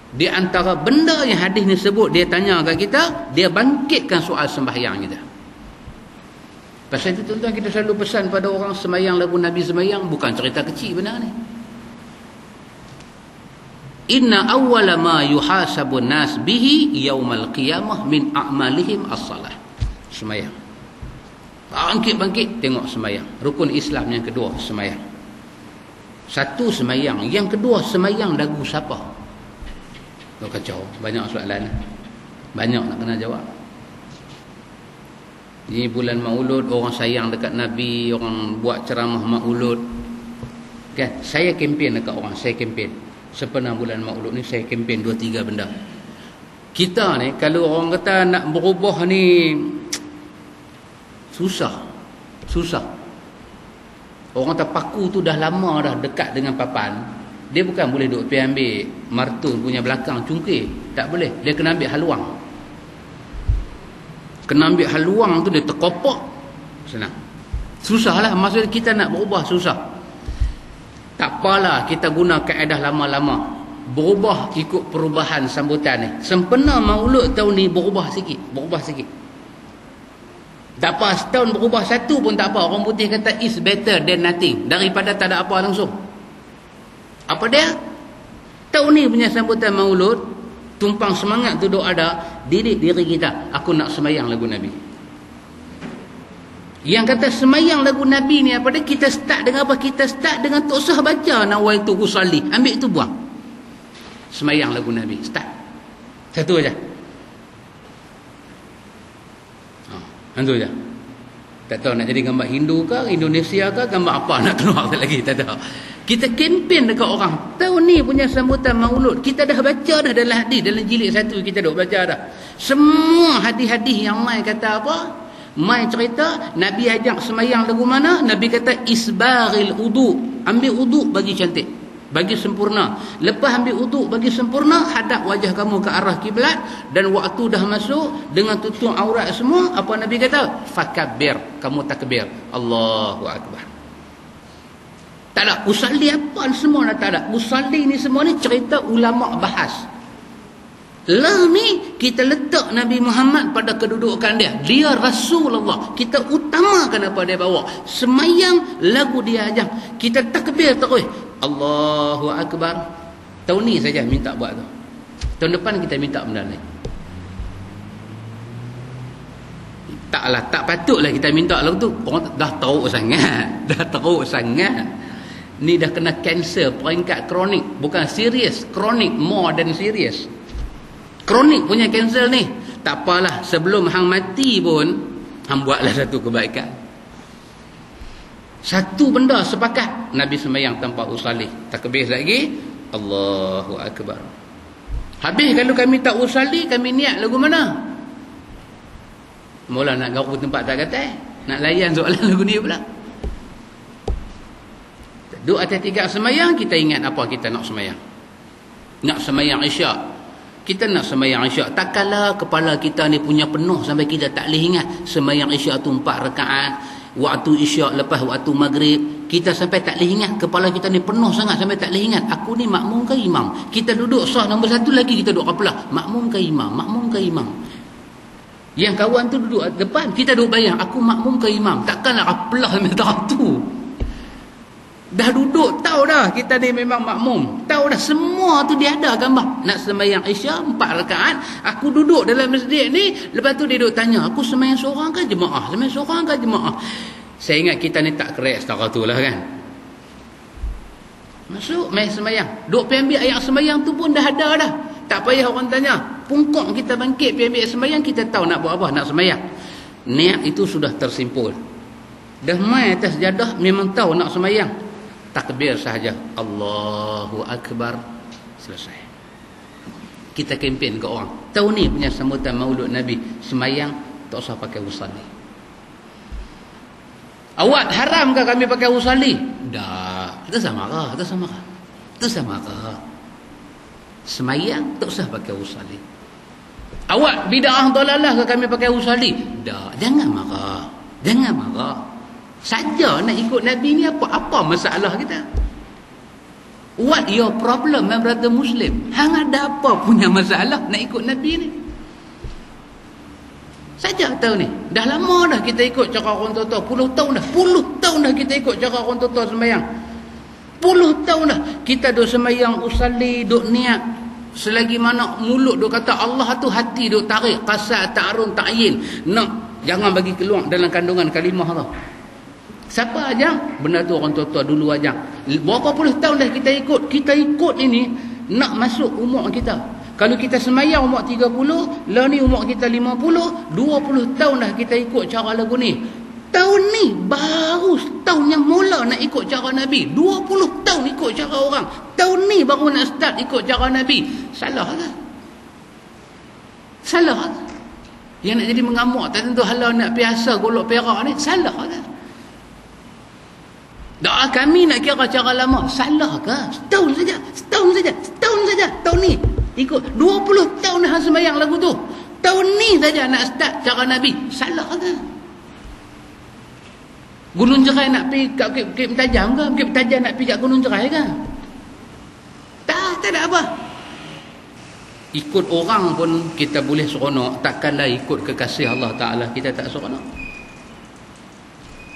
Di antara benda yang hadis ni sebut, dia tanya kat kita, dia bangkitkan soal sembahyang kita. Pasal itu tuan-tuan, kita selalu pesan pada orang sembahyang lagu Nabi sembahyang, bukan cerita kecil benar ni. Inna awwala ma yuhasabun nas bihi yaumal qiyamah min a'malihim as-salah. Sembahyang. Bangkit-bangkit tengok sembahyang. Rukun Islam yang kedua, sembahyang. Satu, sembahyang. Yang kedua, sembahyang lagu siapa? Oh, kacau. Banyak soalan. Banyak nak kena jawab. Ini bulan Maulud, orang sayang dekat Nabi, orang buat ceramah Maulud. Kan? Saya kempen dekat orang, saya kempen. Sepenuh bulan Maulud ni saya kempen 2-3 benda. Kita ni kalau orang kata nak berubah ni susah. Orang kata paku tu dah lama dah dekat dengan papan. Dia bukan boleh duk pergi ambil martun punya belakang cungkir. Tak boleh. Dia kena ambil haluang. Kena ambil haluang tu dia terkopak. Senang. Susahlah. Maksudnya kita nak berubah susah. Tak apalah kita guna kaedah lama-lama. Berubah ikut perubahan sambutan ni. Sempena Maulud tahun ni berubah sikit. Tak apa, setahun berubah satu pun tak apa. Orang putih kata is better than nothing. Daripada tak ada apa langsung. Apa dia? Tahun ni punya sambutan Maulud, tumpang semangat tu duk ada, didik diri kita. Aku nak sembahyang lagu Nabi. Yang kata semayang lagu Nabi ni apa dia? Kita start dengan apa? Kita start dengan tak usah baca nawaitu usalli. Ambil tu buang. Semayang lagu Nabi. Start. Satu aja. Satu aja. Tak tahu nak jadi gambar Hindu ke, Indonesia ke, gambar apa nak keluar lagi. Tak tahu. Kita kempen dekat orang. Tahun ni punya sambutan Maulud. Kita dah baca dah dalam hadis. Dalam jilid 1 kita dah baca dah. Semua hadis-hadis yang mai kata apa? Mai cerita Nabi ajak semayang lagu mana? Nabi kata isbaril wudu. Ambil wudu bagi cantik, bagi sempurna. Lepas ambil wudu bagi sempurna, hadap wajah kamu ke arah kiblat, dan waktu dah masuk dengan tutup aurat semua, apa Nabi kata? Fakabbir, kamu takbir. Allahu akbar. Tak ada usalli apa semua dah tak ada. Usalli ni semua ni cerita ulama bahas. Lah ni kita letak Nabi Muhammad pada kedudukan dia. Dia Rasulullah. Kita utamakan apa dia bawa. Semayang lagu dia aja. Kita takbir terus. Allahu akbar. Tahun ni saja minta buat tu. Tahun depan kita minta benda lain. Taklah, tak patutlah kita minta lagu tu. Orang dah teruk sangat. Dah teruk sangat. Ni dah kena kanser peringkat kronik. Bukan serius. Kronik more than serious. Kronik punya kanser ni. Tak apalah, sebelum hang mati pun hang buatlah satu kebaikan. Satu benda sepakat. Nabi sembahyang tanpa usalli. Takbir lagi. Allahu akbar. Habis kalau kami tak usalli, kami niat lagu mana? Mula nak garu tempat tak kata. Nak layan soalan lagu ni pula. Duduk atas tiga sembahyang, kita ingat apa kita nak sembahyang. Nak sembahyang Isyak. Kita nak sembahyang Isyak. Takkanlah kepala kita ni punya penuh sampai kita tak boleh ingat sembahyang Isyak tu 4 rakaat. Waktu Isyak lepas waktu Maghrib. Kita sampai tak boleh ingat. Kepala kita ni penuh sangat sampai tak boleh ingat. Aku ni makmum ke imam? Kita duduk sah nombor 1 lagi kita duduk kapelah. Makmum ke imam? Makmum ke imam? Yang kawan tu duduk depan. Kita duduk bayang. Aku makmum ke imam? Takkanlah kapelah sampai tahap tu. Dah duduk, tahu dah kita ni memang makmum. Tahu dah semua tu dia ada gambar. Nak sembahyang Isyak 4 rakaat, aku duduk dalam masjid ni, lepas tu dia duduk tanya, aku sembahyang seorang ke jemaah? Sembahyang seorang ke jemaah? Saya ingat kita ni tak correct setara tu lah kan. Masuk main sembahyang. Duk pergi ambil ayat sembahyang tu pun dah ada dah. Tak payah orang tanya. Pungkok kita bangkit pergi ambil sembahyang, kita tahu nak buat apa, nak sembahyang. Niat itu sudah tersimpul. Dah main atas jadah memang tahu nak sembahyang. Takbir sahaja. Allahu akbar. Selesai. Kita kempen ke orang. Tahun ni punya sambutan Maulud Nabi. Semayang tak usah pakai usalli. Awak haram ke kami pakai usalli? Dah. Itu sama kah? Itu sama kah? Itu sama kah? Semayang tak usah pakai usalli. Awak bid'ah dalalah ke kami pakai usalli? Dah. Jangan marah. Jangan marah. Saja nak ikut Nabi ni apa masalah kita? What your problem, my brother Muslim? Hang ada apa punya masalah nak ikut Nabi ni? Saja tahu ni. Dah lama dah kita ikut cara orang tua-tua. Puluh tahun dah kita ikut cara orang tua-tua sembahyang. Puluh tahun dah. Kita duk sembahyang, usalli, duk niat. Selagi mana mulut duk kata Allah tu, hati duk tarik. Qasad, ta'arun, ta'yin. Nak, jangan bagi keluar dalam kandungan kalimah tu. Siapa ajang? Benda tu orang tua-tua dulu ajang. Berapa puluh tahun dah kita ikut. Kita ikut ini nak masuk umur kita. Kalau kita semayang umur 30, lah ni umur kita 50, 20 tahun dah kita ikut cara lagu ni. Tahun ni baru tahun yang mula nak ikut cara Nabi. 20 tahun ikut cara orang. Tahun ni baru nak start ikut cara Nabi. Salah ke? Salah ke? Yang nak jadi mengamuk tak tentu halau nak biasa golok perak ni. Salah ke? Doa kami nak kira cara lama. Salah ke? Setahun saja. Tahun ni ikut 20 tahun dah sembahyang lagu tu. Tahun ni saja nak start cara Nabi. Salah ke? Gunung Jerai nak pergi kat Bukit Tajam ke? Bukit Tajam nak pergi kat Gunung Jerai ke? Tak ada apa. Ikut orang pun kita boleh seronok. Takkanlah ikut kekasih Allah Ta'ala kita tak seronok.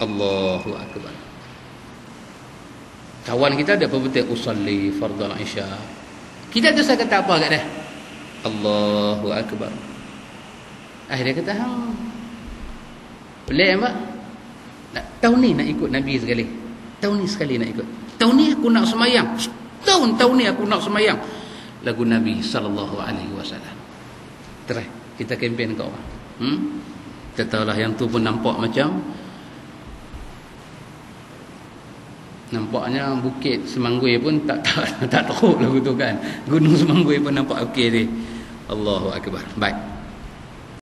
Allahu Akbar. Kawan kita ada apa betul? Usalli fardhu al-isya. Kita tu saya kata apa kat dia? Allahu Akbar. Dia kata, pelik apa? Tahun ni nak ikut Nabi sekali. Tahun ni sekali nak ikut. Tahun ni aku nak semayang. Tahun ni aku nak semayang. Lagu Nabi SAW. Try. Kita kempen kat orang. Kita tahulah yang tu pun nampak macam, nampaknya Bukit Semanggui pun tak teruk lagu tu kan. Gunung Semanggui pun nampak okey ni. Allahu Akbar. Baik.